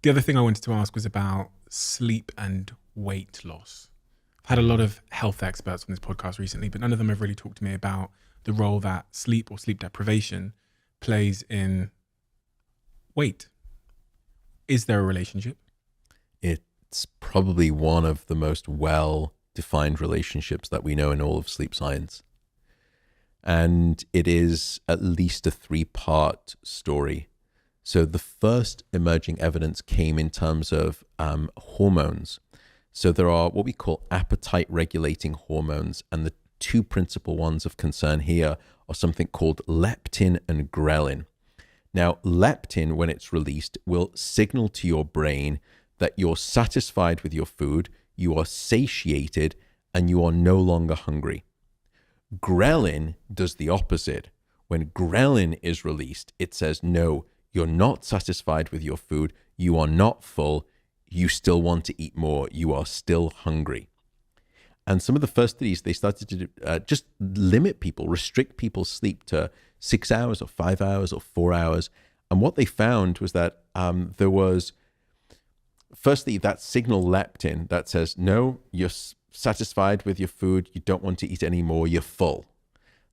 The other thing I wanted to ask was about sleep and weight loss. I've had a lot of health experts on this podcast recently, but none of them have really talked to me about the role that sleep or sleep deprivation plays in weight. Is there a relationship? It's probably one of the most well-defined relationships that we know in all of sleep science. And it is at least a three-part story. So the first emerging evidence came in terms of hormones. So there are what we call appetite regulating hormones, and the two principal ones of concern here are something called leptin and ghrelin. Now, leptin, when it's released, will signal to your brain that you're satisfied with your food, you are satiated, and you are no longer hungry. Ghrelin does the opposite. When ghrelin is released, it says, no, you're not satisfied with your food, you are not full, you still want to eat more, you are still hungry. And some of the first studies, they started to just limit people, restrict people's sleep to 6 hours or 5 hours or 4 hours. And what they found was that there was, firstly, that signal leptin that says, no, you're satisfied with your food, you don't want to eat anymore, you're full.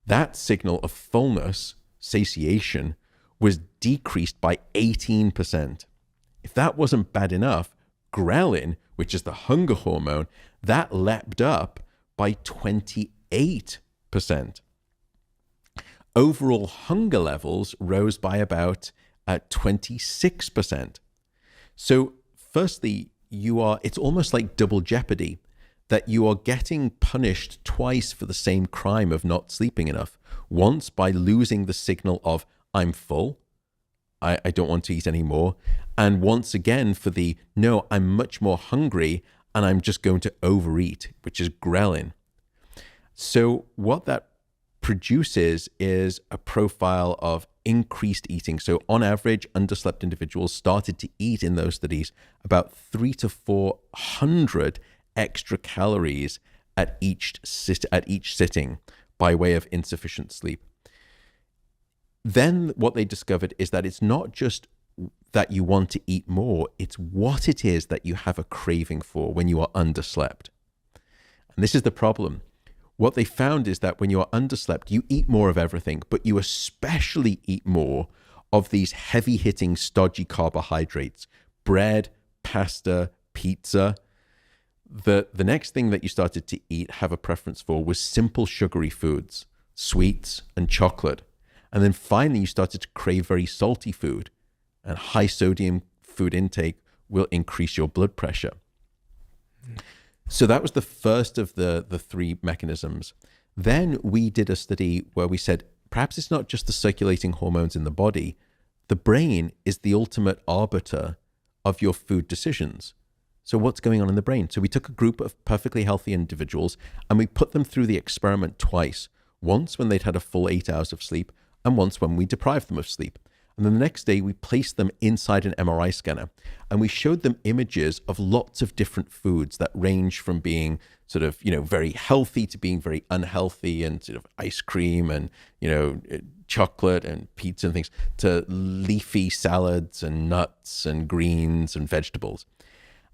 That signal of fullness, satiation, was decreased by 18%. If that wasn't bad enough, ghrelin, which is the hunger hormone, that leapt up by 28%. Overall hunger levels rose by about 26%. So firstly, it's almost like double jeopardy, that you are getting punished twice for the same crime of not sleeping enough. Once by losing the signal of I'm full, I don't want to eat anymore. And once again for the, no, I'm much more hungry and I'm just going to overeat, which is ghrelin. So what that produces is a profile of increased eating. So on average, underslept individuals started to eat in those studies about 300 to 400 extra calories at each sitting by way of insufficient sleep. Then what they discovered is that it's not just that you want to eat more, it's what it is that you have a craving for when you are underslept. And this is the problem. What they found is that when you are underslept, you eat more of everything, but you especially eat more of these heavy-hitting, stodgy carbohydrates, bread, pasta, pizza. The next thing that you started to eat, have a preference for, was simple sugary foods, sweets and chocolate. And then finally, you started to crave very salty food, and high sodium food intake will increase your blood pressure. So that was the first of the three mechanisms. Then we did a study where we said, perhaps it's not just the circulating hormones in the body. The brain is the ultimate arbiter of your food decisions. So what's going on in the brain? So we took a group of perfectly healthy individuals and we put them through the experiment twice. Once when they'd had a full 8 hours of sleep, and once when we deprived them of sleep. And then the next day we placed them inside an MRI scanner and we showed them images of lots of different foods that range from being sort of, very healthy to being very unhealthy, and sort of ice cream and, chocolate and pizza and things, to leafy salads and nuts and greens and vegetables.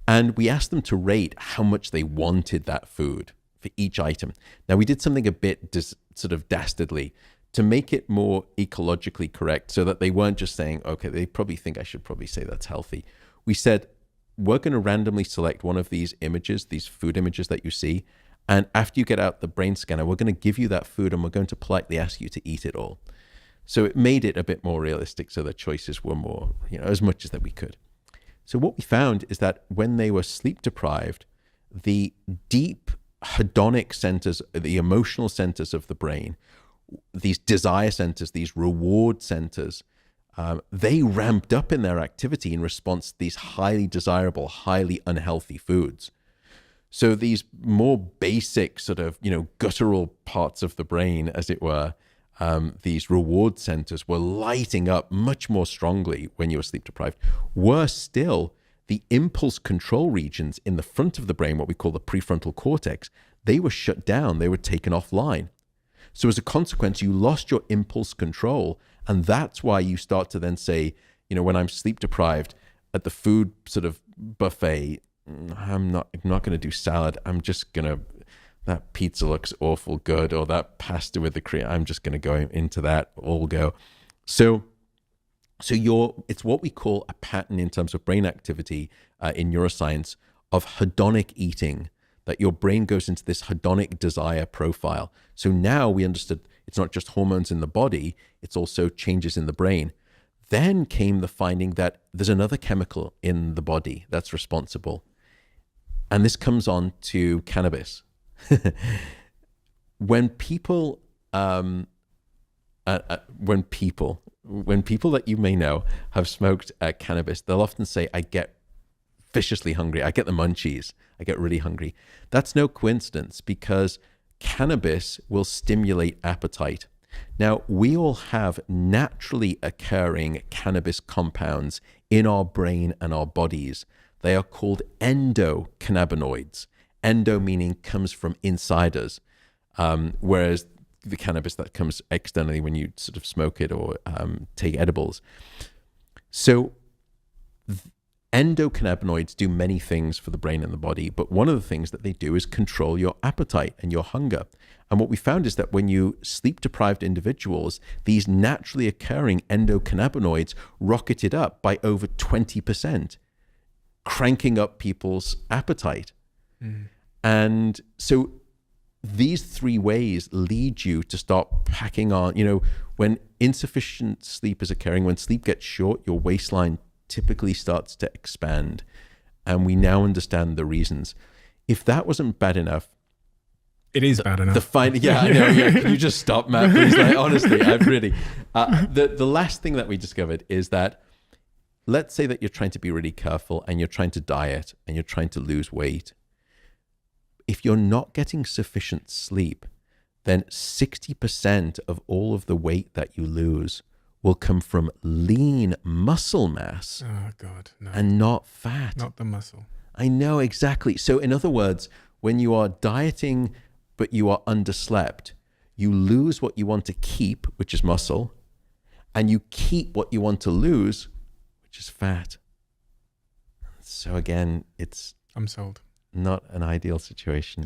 And we asked them to rate how much they wanted that food for each item. Now we did something a bit sort of dastardly to make it more ecologically correct, so that they weren't just saying, okay, they probably think I should probably say that's healthy. We said, we're going to randomly select one of these images, these food images that you see, and after you get out the brain scanner, we're going to give you that food and we're going to politely ask you to eat it all. So it made it a bit more realistic, so the choices were more, as much as that we could. So what we found is that when they were sleep deprived, the deep hedonic centers, the emotional centers of the brain, these desire centers, these reward centers, they ramped up in their activity in response to these highly desirable, highly unhealthy foods. So these more basic sort of, guttural parts of the brain, as it were, these reward centers were lighting up much more strongly when you were sleep deprived. Worse still, the impulse control regions in the front of the brain, what we call the prefrontal cortex, they were shut down, they were taken offline. So as a consequence, you lost your impulse control. And that's why you start to then say, when I'm sleep deprived, at the food sort of buffet, I'm not going to do salad. I'm just going to, that pizza looks awful good, or that pasta with the cream, I'm just going to go into that, all go. So it's what we call a pattern in terms of brain activity in neuroscience of hedonic eating, that your brain goes into this hedonic desire profile. So now we understood it's not just hormones in the body, it's also changes in the brain. Then came the finding that there's another chemical in the body that's responsible. And this comes on to cannabis. When people that you may know have smoked cannabis, they'll often say, I get viciously hungry. I get the munchies. I get really hungry. That's no coincidence, because cannabis will stimulate appetite. Now, we all have naturally occurring cannabis compounds in our brain and our bodies. They are called endocannabinoids. Endo meaning comes from inside us, whereas the cannabis that comes externally when you sort of smoke it or take edibles. So endocannabinoids do many things for the brain and the body, but one of the things that they do is control your appetite and your hunger. And what we found is that when you sleep-deprived individuals, these naturally occurring endocannabinoids rocketed up by over 20%, cranking up people's appetite. And so these three ways lead you to start packing on, when insufficient sleep is occurring, when sleep gets short, your waistline typically starts to expand. And we now understand the reasons. If that wasn't bad enough, it is bad enough. I know. Yeah. Can you just stop, Matt? Please? Honestly, I've really. The last thing that we discovered is that, let's say that you're trying to be really careful and you're trying to diet and you're trying to lose weight. If you're not getting sufficient sleep, then 60% of all of the weight that you lose will come from lean muscle mass. Oh, God, no. And not fat. Not the muscle. I know, exactly. So in other words, when you are dieting but you are underslept, you lose what you want to keep, which is muscle, and you keep what you want to lose, which is fat. So again, it's... I'm sold. Not an ideal situation.